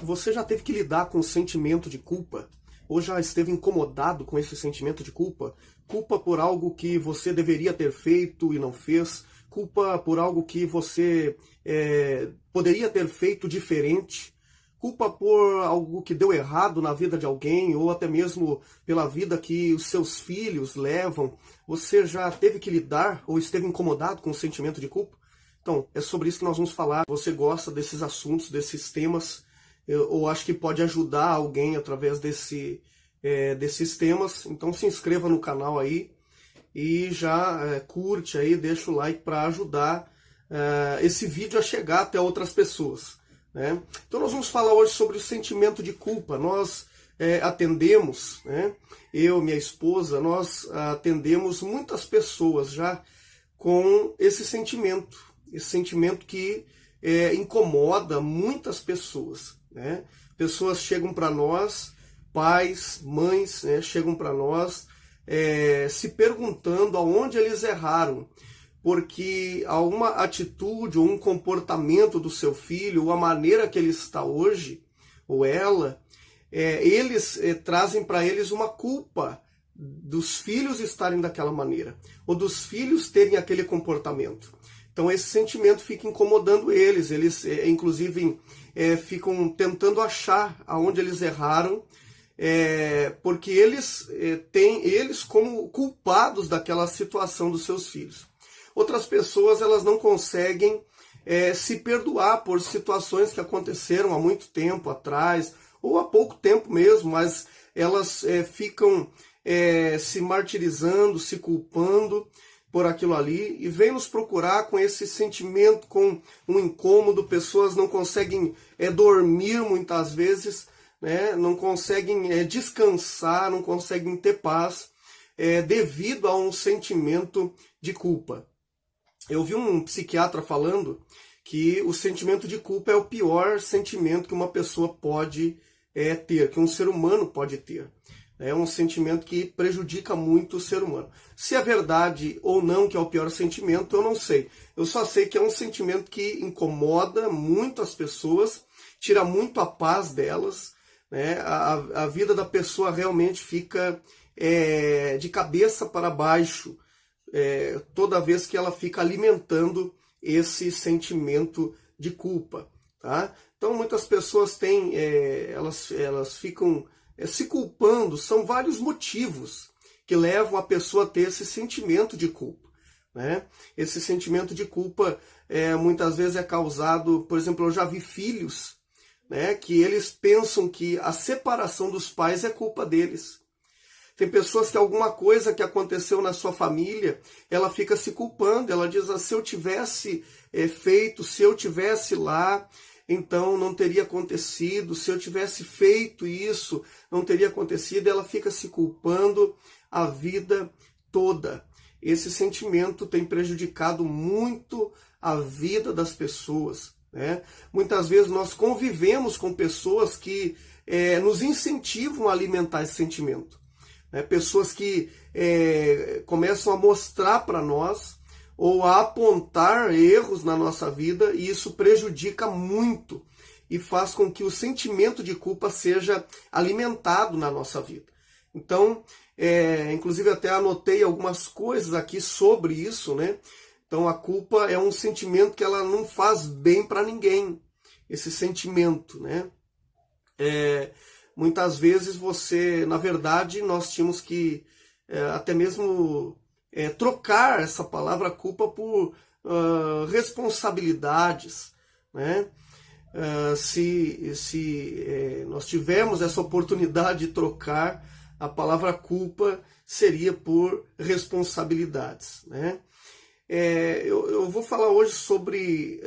Você já teve que lidar com o sentimento de culpa? Ou já esteve incomodado com esse sentimento de culpa? Culpa por algo que você deveria ter feito e não fez? Culpa por algo que você poderia ter feito diferente? Culpa por algo que deu errado na vida de alguém, ou até mesmo pela vida que os seus filhos levam? Você já teve que lidar ou esteve incomodado com o sentimento de culpa? Então, é sobre isso que nós vamos falar. Você gosta desses assuntos, desses temas? Eu acho que pode ajudar alguém através desses temas. Então se inscreva no canal aí e já curte aí, deixa o like para ajudar esse vídeo a chegar até outras pessoas, né? Então nós vamos falar hoje sobre o sentimento de culpa. Nós atendemos, né? Eu, minha esposa, nós atendemos muitas pessoas já com esse sentimento que incomoda muitas pessoas, né? Pessoas chegam para nós, pais, mães, né, chegam para nós se perguntando aonde eles erraram, porque há uma atitude ou um comportamento do seu filho, ou a maneira que ele está hoje, ou ela, eles trazem para eles uma culpa dos filhos estarem daquela maneira, ou dos filhos terem aquele comportamento. Então esse sentimento fica incomodando eles, inclusive ficam tentando achar aonde eles erraram, porque eles têm eles como culpados daquela situação dos seus filhos. Outras pessoas elas não conseguem se perdoar por situações que aconteceram há muito tempo atrás, ou há pouco tempo mesmo, mas elas ficam se martirizando, se culpando por aquilo ali, e vem nos procurar com esse sentimento, com um incômodo. Pessoas não conseguem dormir muitas vezes, né? Não conseguem descansar, não conseguem ter paz, devido a um sentimento de culpa. Eu vi um psiquiatra falando que o sentimento de culpa é o pior sentimento que uma pessoa pode ter, que um ser humano pode ter. É um sentimento que prejudica muito o ser humano. Se é verdade ou não que é o pior sentimento, eu não sei. Eu só sei que é um sentimento que incomoda muito as pessoas, tira muito a paz delas, né? A vida da pessoa realmente fica de cabeça para baixo toda vez que ela fica alimentando esse sentimento de culpa, tá? Então muitas pessoas têm, elas ficam se culpando. São vários motivos que levam a pessoa a ter esse sentimento de culpa, né? Esse sentimento de culpa muitas vezes é causado, por exemplo, eu já vi filhos, né, que eles pensam que a separação dos pais é culpa deles. Tem pessoas que alguma coisa que aconteceu na sua família, ela fica se culpando, ela diz, se eu tivesse feito, se eu tivesse lá, então não teria acontecido, se eu tivesse feito isso, não teria acontecido. Ela fica se culpando a vida toda. Esse sentimento tem prejudicado muito a vida das pessoas, né? Muitas vezes nós convivemos com pessoas que nos incentivam a alimentar esse sentimento, né? Pessoas que começam a mostrar para nós ou a apontar erros na nossa vida, e isso prejudica muito e faz com que o sentimento de culpa seja alimentado na nossa vida. Então, inclusive até anotei algumas coisas aqui sobre isso, né? Então a culpa é um sentimento que ela não faz bem para ninguém, esse sentimento, né? Muitas vezes na verdade, nós tínhamos que até mesmo trocar essa palavra culpa por responsabilidades, né? Se nós tivermos essa oportunidade de trocar, a palavra culpa seria por responsabilidades, né? Eu vou falar hoje sobre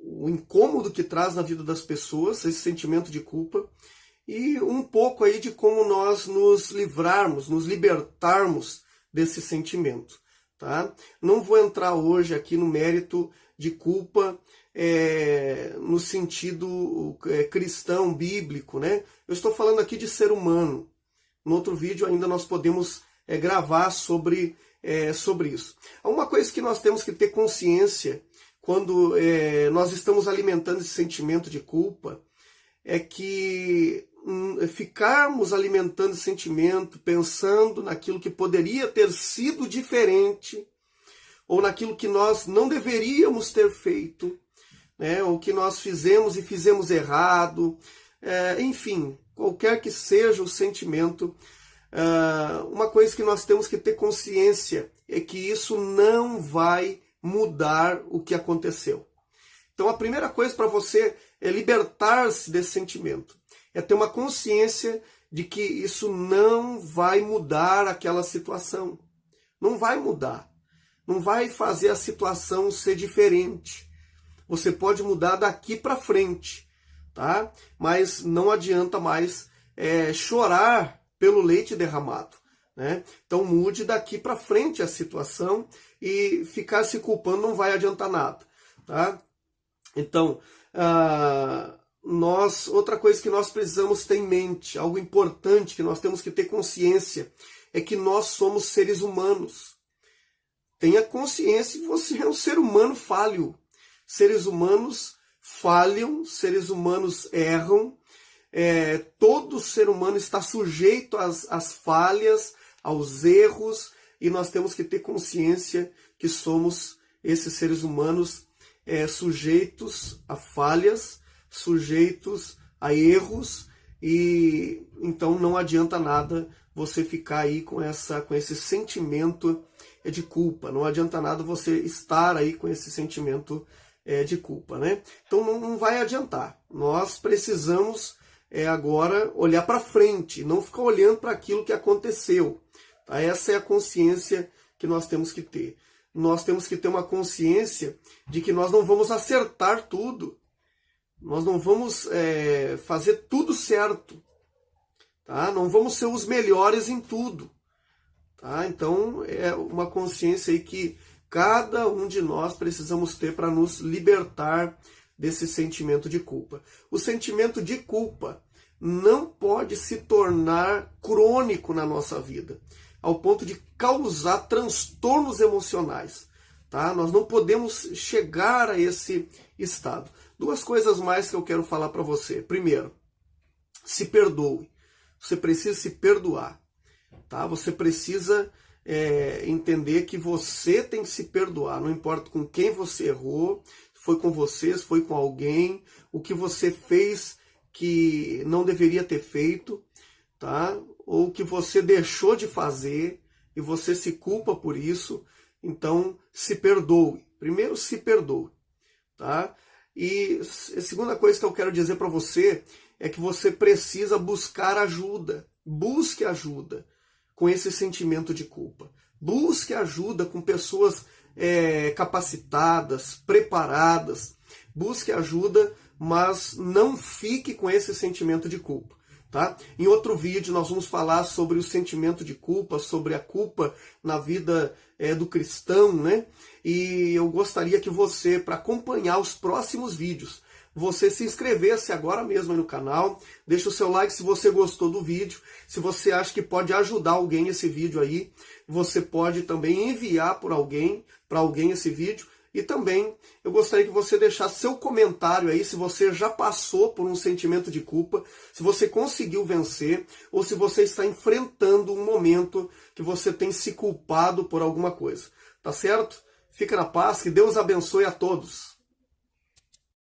o incômodo que traz na vida das pessoas, esse sentimento de culpa, e um pouco aí de como nós nos livrarmos, nos libertarmos desse sentimento, tá? Não vou entrar hoje aqui no mérito de culpa no sentido cristão, bíblico, né? Eu estou falando aqui de ser humano. No outro vídeo ainda nós podemos gravar sobre isso. Uma coisa que nós temos que ter consciência quando nós estamos alimentando esse sentimento de culpa é que ficarmos alimentando esse sentimento, pensando naquilo que poderia ter sido diferente, ou naquilo que nós não deveríamos ter feito, né? Ou que nós fizemos e fizemos errado, enfim, qualquer que seja o sentimento, uma coisa que nós temos que ter consciência é que isso não vai mudar o que aconteceu. Então a primeira coisa para você é libertar-se desse sentimento, é ter uma consciência de que isso não vai mudar aquela situação, não vai mudar, não vai fazer a situação ser diferente. Você pode mudar daqui para frente, tá? Mas não adianta mais chorar pelo leite derramado, né? Então mude daqui para frente a situação e ficar se culpando não vai adiantar nada, tá? Então, outra coisa que nós precisamos ter em mente, algo importante que nós temos que ter consciência, é que nós somos seres humanos. Tenha consciência que você é um ser humano falho. Seres humanos falham, seres humanos erram, todo ser humano está sujeito às falhas, aos erros, e nós temos que ter consciência que somos esses seres humanos sujeitos a falhas, sujeitos a erros, e então não adianta nada você ficar aí com esse sentimento de culpa, não adianta nada você estar aí com esse sentimento de culpa, né? Então não vai adiantar. Nós precisamos agora olhar para frente, não ficar olhando para aquilo que aconteceu. Tá? Essa é a consciência que nós temos que ter. Nós temos que ter uma consciência de que nós não vamos acertar tudo. Nós não vamos fazer tudo certo. Tá? Não vamos ser os melhores em tudo. Tá? Então é uma consciência aí que cada um de nós precisamos ter para nos libertar desse sentimento de culpa. O sentimento de culpa não pode se tornar crônico na nossa vida, ao ponto de causar transtornos emocionais. Tá? Nós não podemos chegar a esse estado. Duas coisas mais que eu quero falar para você. Primeiro, se perdoe. Você precisa se perdoar. Tá? Você precisa entender que você tem que se perdoar. Não importa com quem você errou, se foi com você, se foi com alguém, o que você fez que não deveria ter feito, tá? Ou que você deixou de fazer e você se culpa por isso. Então, se perdoe. Primeiro, se perdoe. Tá? E a segunda coisa que eu quero dizer para você é que você precisa buscar ajuda. Busque ajuda com esse sentimento de culpa. Busque ajuda com pessoas capacitadas, preparadas. Busque ajuda, mas não fique com esse sentimento de culpa. Tá? Em outro vídeo nós vamos falar sobre o sentimento de culpa, sobre a culpa na vida do cristão, né? E eu gostaria que você, para acompanhar os próximos vídeos, você se inscrevesse agora mesmo aí no canal, deixa o seu like se você gostou do vídeo, se você acha que pode ajudar alguém esse vídeo aí, você pode também enviar para alguém esse vídeo. E também eu gostaria que você deixasse seu comentário aí se você já passou por um sentimento de culpa, se você conseguiu vencer ou se você está enfrentando um momento que você tem se culpado por alguma coisa. Tá certo? Fica na paz, que Deus abençoe a todos.